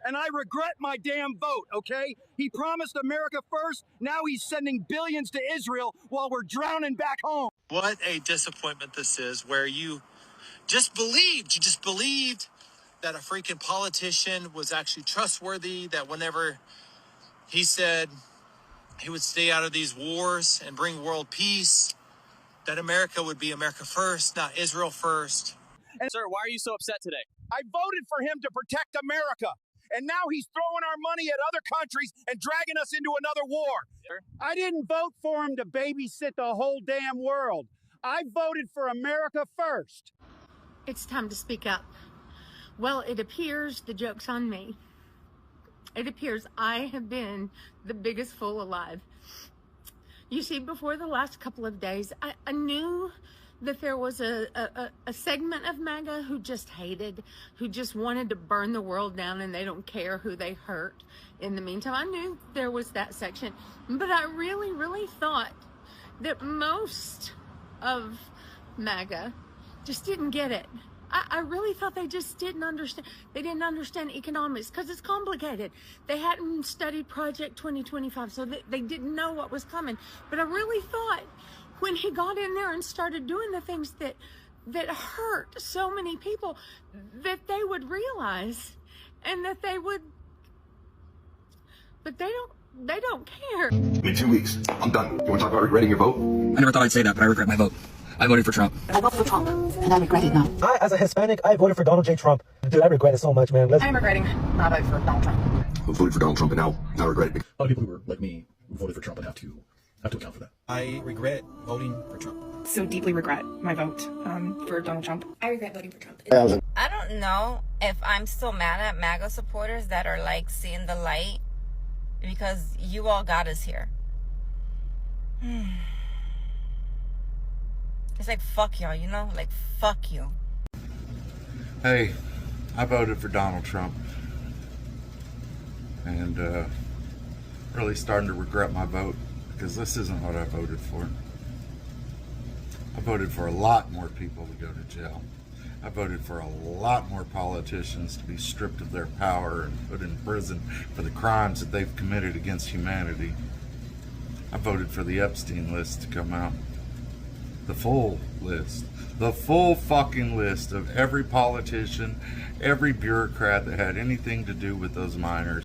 and I regret my damn vote, okay? He promised America first, now he's sending billions to Israel while we're drowning back home. What a disappointment this is, where you just believed that a freaking politician was actually trustworthy, that whenever he said he would stay out of these wars and bring world peace, that America would be America first, not Israel first. And sir, why are you so upset today? I voted for him to protect America, and now he's throwing our money at other countries and dragging us into another war. Sir? I didn't vote for him to babysit the whole damn world. I voted for America first. It's time to speak up. Well, it appears the joke's on me. It appears I have been the biggest fool alive. You see, before the last couple of days, I knew that there was a segment of Maga who just hated, who just wanted to burn the world down, and they don't care who they hurt. In the meantime, I knew there was that section, but I really, really thought that most of Maga just didn't get it. I really thought they just didn't understand. They didn't understand economics because it's complicated. They hadn't studied Project 2025, so they didn't know what was coming. But I really thought when he got in there and started doing the things that hurt so many people, that they would realize, and that they would, but they don't care. In 2 weeks, I'm done. You want to talk about regretting your vote? I never thought I'd say that, but I regret my vote. I voted for Trump. I voted for Trump, and I regret it now. As a Hispanic, I voted for Donald J. Trump. Dude, I regret it so much, man. I'm regretting not voting for Donald Trump. I voted for Donald Trump, and now I regret it. A lot of people who were like me who voted for Trump and have to account for that. I regret voting for Trump. So deeply regret my vote for Donald Trump. I regret voting for Trump. I don't know if I'm still mad at MAGA supporters that are like seeing the light, because you all got us here. It's like, fuck y'all, you know? Like, fuck you. Hey, I voted for Donald Trump. And really starting to regret my vote, because this isn't what I voted for. I voted for a lot more people to go to jail. I voted for a lot more politicians to be stripped of their power and put in prison for the crimes that they've committed against humanity. I voted for the Epstein list to come out. The full list. The full fucking list of every politician, every bureaucrat that had anything to do with those minors.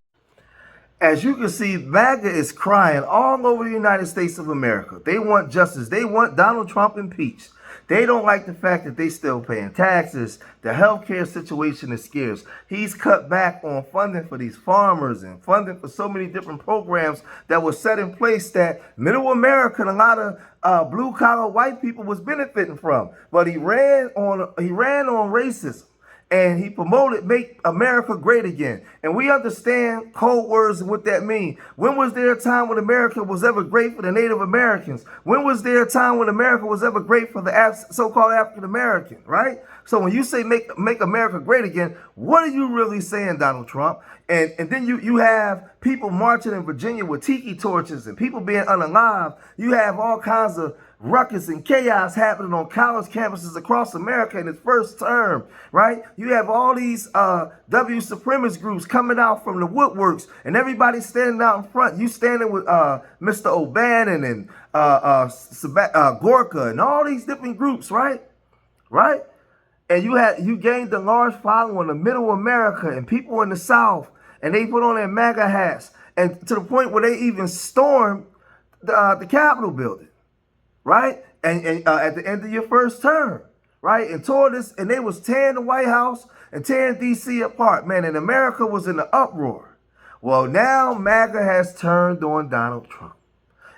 As you can see, MAGA is crying all over the United States of America. They want justice. They want Donald Trump impeached. They don't like the fact that they still paying taxes. The healthcare situation is scarce. He's cut back on funding for these farmers and funding for so many different programs that were set in place that middle America and a lot of blue-collar white people was benefiting from. But he ran on racism. And he promoted Make America Great Again. And we understand code words and what that means. When was there a time when America was ever great for the Native Americans? When was there a time when America was ever great for the so-called African American, right? So when you say make America great again, what are you really saying, Donald Trump? And then you have people marching in Virginia with tiki torches and people being unalive. You have all kinds of ruckus and chaos happening on college campuses across America in its first term, right? You have all these W supremacist groups coming out from the woodworks, and everybody standing out in front. You standing with Mr. O'Bannon and Gorka and all these different groups, right? Right? And you gained a large following in middle America and people in the South, and they put on their MAGA hats, and to the point where they even stormed the Capitol building. Right? And at the end of your first term, right? And tore this, and they was tearing the White House and tearing DC apart, man. And America was in the uproar. Well, now MAGA has turned on Donald Trump.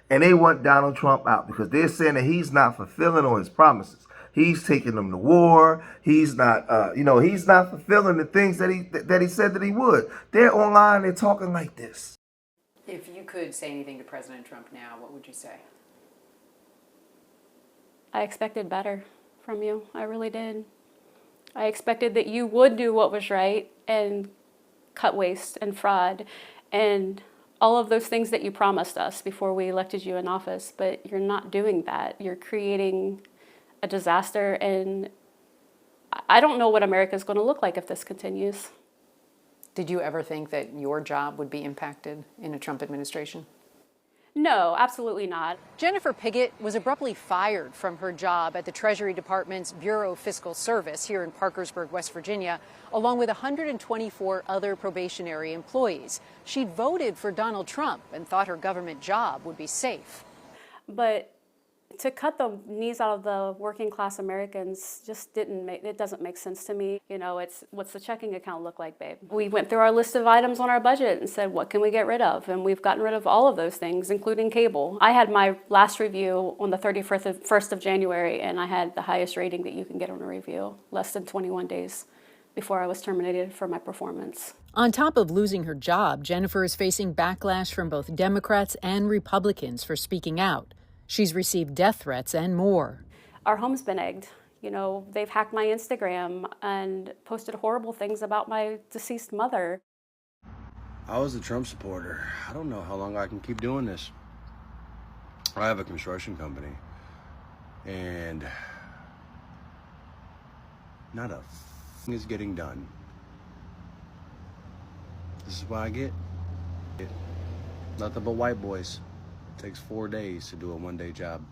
And they want Donald Trump out because they're saying that he's not fulfilling on his promises. He's taking them to war. He's not, he's not fulfilling the things that he said that he would. They're online, they're talking like this. If you could say anything to President Trump now, what would you say? I expected better from you. I really did. I expected that you would do what was right and cut waste and fraud and all of those things that you promised us before we elected you in office, but you're not doing that. You're creating a disaster, and I don't know what America is going to look like if this continues. Did you ever think that your job would be impacted in a Trump administration? No, absolutely not. Jennifer Piggott was abruptly fired from her job at the Treasury Department's Bureau of Fiscal Service here in Parkersburg, West Virginia, along with 124 other probationary employees. She'd voted for Donald Trump and thought her government job would be safe. But to cut the knees out of the working class Americans just doesn't make sense to me. You know, it's what's the checking account look like, babe? We went through our list of items on our budget and said, what can we get rid of? And we've gotten rid of all of those things, including cable. I had my last review on the 31st of January, and I had the highest rating that you can get on a review, less than 21 days before I was terminated for my performance. On top of losing her job, Jennifer is facing backlash from both Democrats and Republicans for speaking out. She's received death threats and more. Our home's been egged. You know, they've hacked my Instagram and posted horrible things about my deceased mother. I was a Trump supporter. I don't know how long I can keep doing this. I have a construction company, and not a thing is getting done. This is what I get. Nothing but white boys. It takes 4 days to do a one-day job.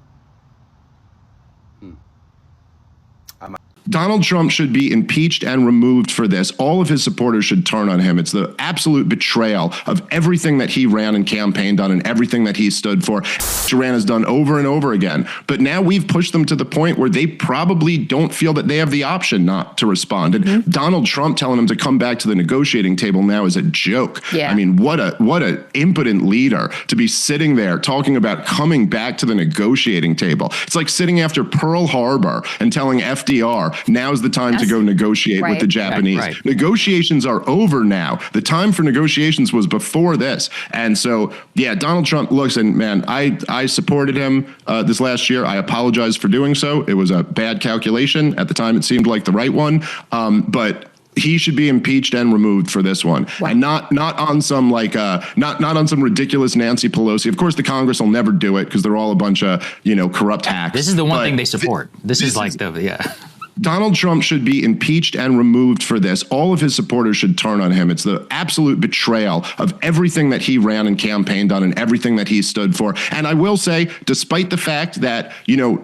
Donald Trump should be impeached and removed for this. All of his supporters should turn on him. It's the absolute betrayal of everything that he ran and campaigned on and everything that he stood for. Duran has done over and over again. But now we've pushed them to the point where they probably don't feel that they have the option not to respond. And Donald Trump telling them to come back to the negotiating table now is a joke. Yeah. I mean, what a impotent leader to be sitting there talking about coming back to the negotiating table. It's like sitting after Pearl Harbor and telling FDR, now's the time to go negotiate with the Japanese. Right. Negotiations are over now. The time for negotiations was before this. And so, yeah, Donald Trump looks, and man, I supported him this last year. I apologize for doing so. It was a bad calculation. At the time, it seemed like the right one. But he should be impeached and removed for this one. Wow. And not on some not on some ridiculous Nancy Pelosi. Of course, the Congress will never do it because they're all a bunch of, corrupt hacks. This is the one thing they support. This is Donald Trump should be impeached and removed for this. All of his supporters should turn on him. It's the absolute betrayal of everything that he ran and campaigned on and everything that he stood for. And I will say, despite the fact that,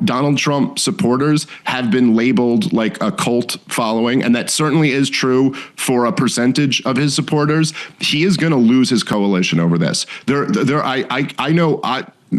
Donald Trump supporters have been labeled like a cult following, and that certainly is true for a percentage of his supporters, he is going to lose his coalition over this.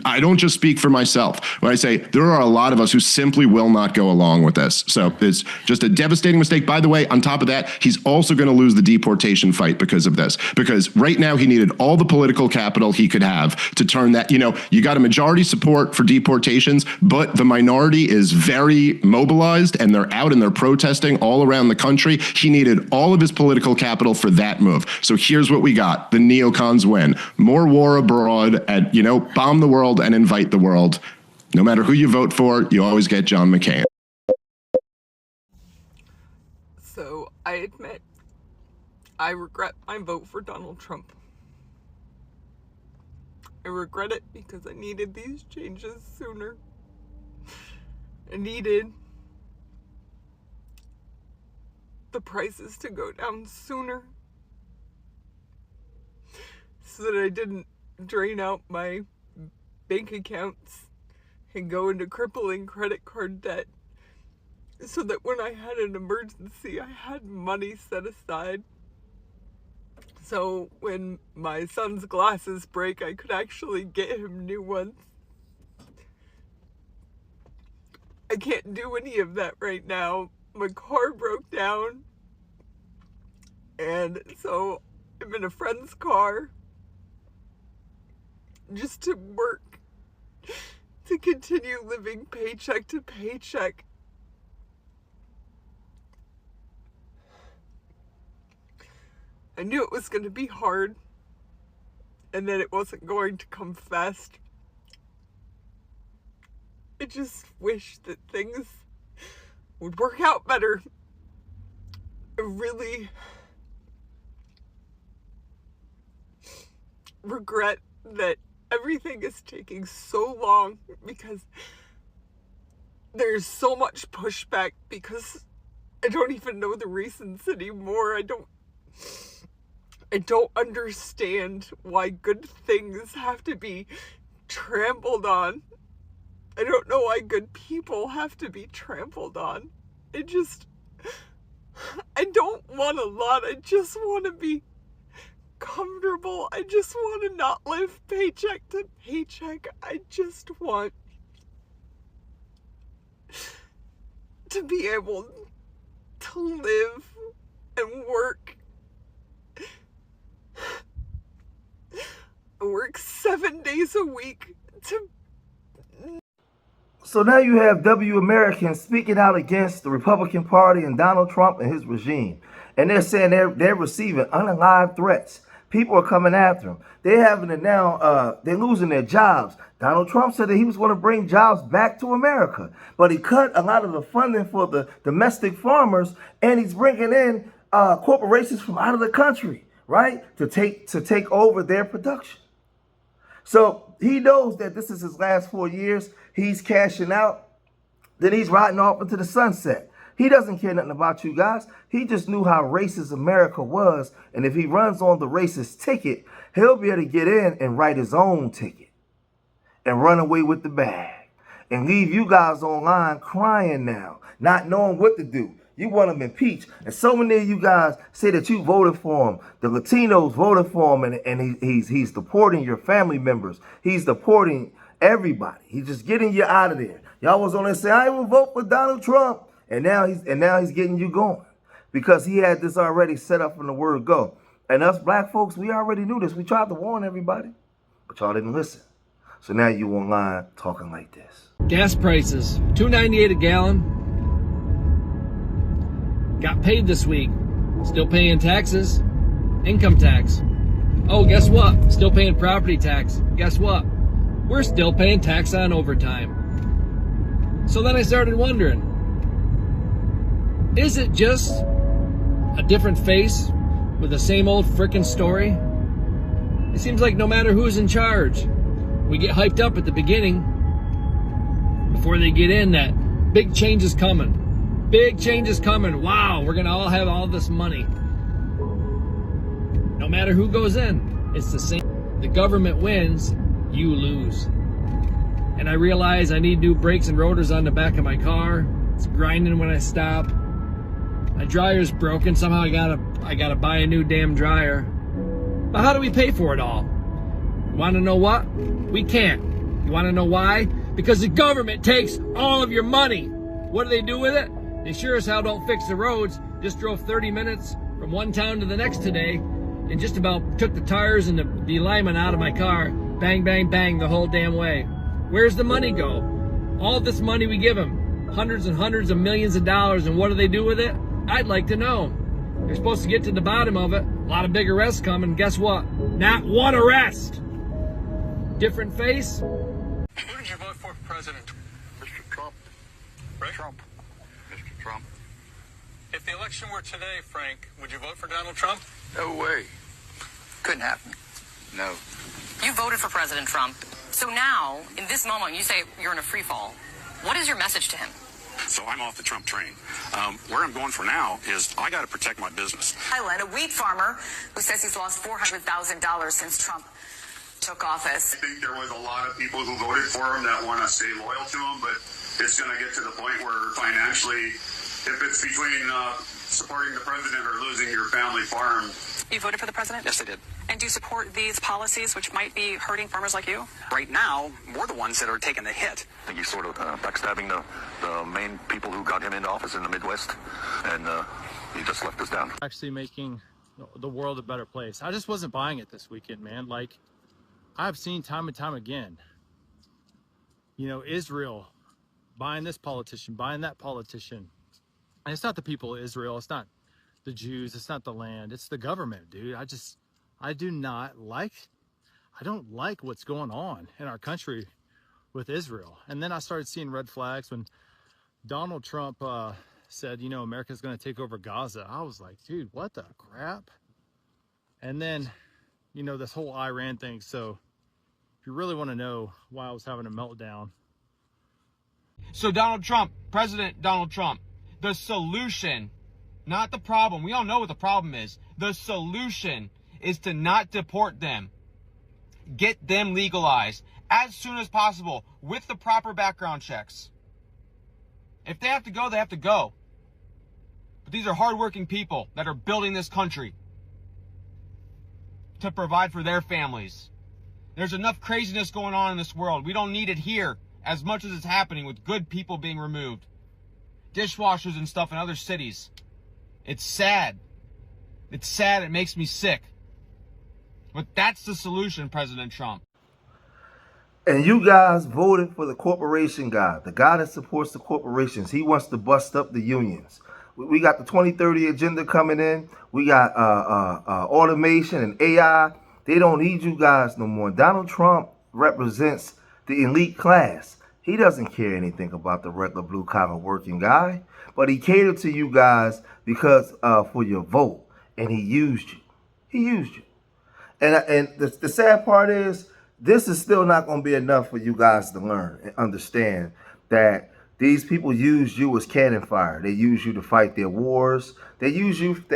I don't just speak for myself when I say there are a lot of us who simply will not go along with this. So it's just a devastating mistake. By the way, on top of that, he's also going to lose the deportation fight because of this. Because right now he needed all the political capital he could have to turn that, you got a majority support for deportations, but the minority is very mobilized and they're out and they're protesting all around the country. He needed all of his political capital for that move. So here's what we got. The neocons win. More war abroad and, bomb the world and invite the world. No matter who you vote for, you always get John McCain. So I admit, I regret my vote for Donald Trump. I regret it because I needed these changes sooner. I needed the prices to go down sooner so that I didn't drain out my bank accounts and go into crippling credit card debt, so that when I had an emergency, I had money set aside. So when my son's glasses break, I could actually get him new ones. I can't do any of that right now. My car broke down, and so I'm in a friend's car just to work, to continue living paycheck to paycheck. I knew it was going to be hard and that it wasn't going to come fast. I just wish that things would work out better. I really regret that everything is taking so long because there's so much pushback because I don't even know the reasons anymore. I don't understand why good things have to be trampled on. I don't know why good people have to be trampled on. I don't want a lot. I just want to be comfortable. I just want to not live paycheck to paycheck. I just want to be able to live and work. I work 7 days a week to... So now you have W Americans speaking out against the Republican Party and Donald Trump and his regime. And they're saying they're receiving unalived threats. People are coming after them. They're having it now, they're losing their jobs. Donald Trump said that he was going to bring jobs back to America. But he cut a lot of the funding for the domestic farmers, and he's bringing in corporations from out of the country, right? To take over their production. So he knows that this is his last 4 years. He's cashing out. Then he's riding off into the sunset. He doesn't care nothing about you guys. He just knew how racist America was. And if he runs on the racist ticket, he'll be able to get in and write his own ticket and run away with the bag and leave you guys online crying now, not knowing what to do. You want him impeached. And so many of you guys say that you voted for him. The Latinos voted for him, and he's deporting your family members. He's deporting everybody. He's just getting you out of there. Y'all was on there saying, I will vote for Donald Trump. And now he's getting you going. Because he had this already set up from the word go. And us black folks, we already knew this. We tried to warn everybody. But y'all didn't listen. So now you online talking like this. Gas prices, $2.98 a gallon. Got paid this week. Still paying taxes. Income tax. Oh, guess what? Still paying property tax. Guess what? We're still paying tax on overtime. So then I started wondering, is it just a different face with the same old frickin' story? It seems like no matter who's in charge, we get hyped up at the beginning before they get in that big change is coming. Big change is coming. Wow, we're gonna all have all this money. No matter who goes in, it's the same. The government wins, you lose. And I realize I need new brakes and rotors on the back of my car. It's grinding when I stop. My dryer's broken. Somehow I gotta buy a new damn dryer. But how do we pay for it all? You wanna know what? We can't. You wanna know why? Because the government takes all of your money. What do they do with it? They sure as hell don't fix the roads. Just drove 30 minutes from one town to the next today and just about took the tires and the alignment out of my car. Bang, bang, bang the whole damn way. Where's the money go? All this money we give them, hundreds and hundreds of millions of dollars, and what do they do with it? I'd like to know. They're supposed to get to the bottom of it. A lot of big arrests coming. Guess what? Not one arrest. Different face. Who did you vote for president? Mr. Trump. Right? Trump. Mr. Trump. If the election were today, Frank, would you vote for Donald Trump? No way. Couldn't happen. No. You voted for President Trump. So now, in this moment, you say you're in a free fall. What is your message to him? So I'm off the Trump train. Where I'm going for now is I got to protect my business. Thailand, a wheat farmer who says he's lost $400,000 since Trump took office. I think there was a lot of people who voted for him that want to stay loyal to him, but it's going to get to the point where financially, if it's between supporting the president or losing your family farm. You voted for the president? Yes, I did. And do you support these policies which might be hurting farmers like you? Right now, we're the ones that are taking the hit. I think he's sort of backstabbing the main people who got him into office in the Midwest, and he just left us down. Actually making the world a better place. I just wasn't buying it this weekend, man. Like, I've seen time and time again, you know, Israel buying this politician, buying that politician. And it's not the people of Israel. It's not the Jews. It's not the land. It's the government, dude. I don't like what's going on in our country with Israel. And then I started seeing red flags when Donald Trump said, you know, America's going to take over Gaza. I was like, dude, what the crap? And then, you know, this whole Iran thing. So if you really want to know why I was having a meltdown. So Donald Trump, President Donald Trump, the solution, not the problem. We all know what the problem is. The solution is to not deport them. Get them legalized as soon as possible with the proper background checks. If they have to go, they have to go. But these are hardworking people that are building this country to provide for their families. There's enough craziness going on in this world. We don't need it here as much as it's happening with good people being removed. Dishwashers and stuff in other cities. It's sad. It's sad. It makes me sick. But that's the solution, President Trump. And you guys voted for the corporation guy, the guy that supports the corporations. He wants to bust up the unions. We got the 2030 agenda coming in. We got automation and AI. They don't need you guys no more. Donald Trump represents the elite class. He doesn't care anything about the regular blue-collar working guy. But he catered to you guys because for your vote. And he used you. He used you. And the sad part is, this is still not going to be enough for you guys to learn and understand that these people use you as cannon fire. They use you to fight their wars. They use you for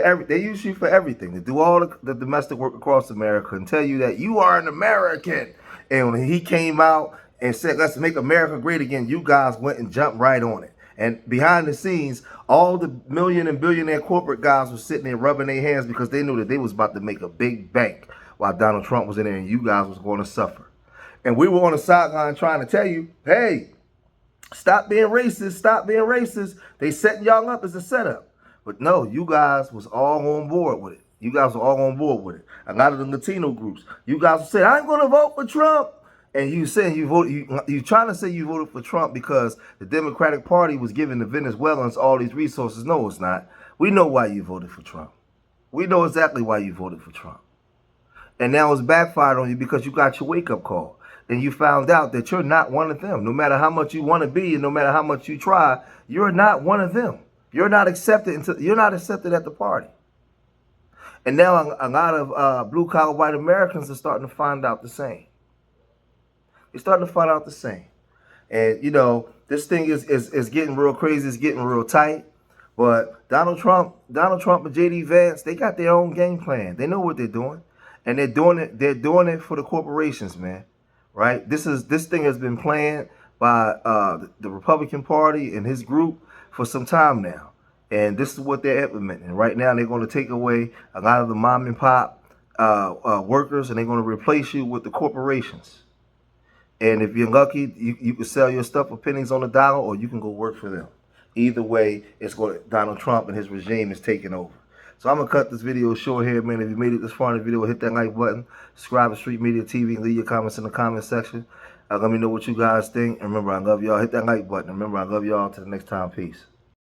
everything. They do all the domestic work across America and tell you that you are an American. And when he came out and said, let's make America great again, you guys went and jumped right on it. And behind the scenes, all the million and billionaire corporate guys were sitting there rubbing their hands because they knew that they was about to make a big bank while Donald Trump was in there and you guys was going to suffer. And we were on the sideline trying to tell you, hey, stop being racist, stop being racist. They setting y'all up as a setup. But no, you guys was all on board with it. You guys were all on board with it. A lot of the Latino groups, you guys said, I ain't going to vote for Trump. And you saying you trying to say you voted for Trump because the Democratic Party was giving the Venezuelans all these resources. No, it's not. We know why you voted for Trump. We know exactly why you voted for Trump. And now it's backfired on you because you got your wake-up call. And you found out that you're not one of them. No matter how much you want to be and no matter how much you try, you're not one of them. You're not accepted at the party. And now a lot of blue-collar white Americans are starting to find out the same. They're starting to find out the same. And, you know, this thing is getting real crazy. It's getting real tight. But Donald Trump and J.D. Vance, they got their own game plan. They know what they're doing. And they're doing it for the corporations, man. Right? This thing has been planned by the Republican Party and his group for some time now. And this is what they're implementing. Right now, they're going to take away a lot of the mom and pop workers, and they're going to replace you with the corporations. And if you're lucky, you can sell your stuff for pennies on the dollar, or you can go work for them. Either way, Donald Trump and his regime is taking over. So I'm going to cut this video short here, man. If you made it this far in the video, hit that like button. Subscribe to Street Media TV and leave your comments in the comment section. Let me know what you guys think. And remember, I love y'all. Hit that like button. Remember, I love y'all. Till the next time. Peace.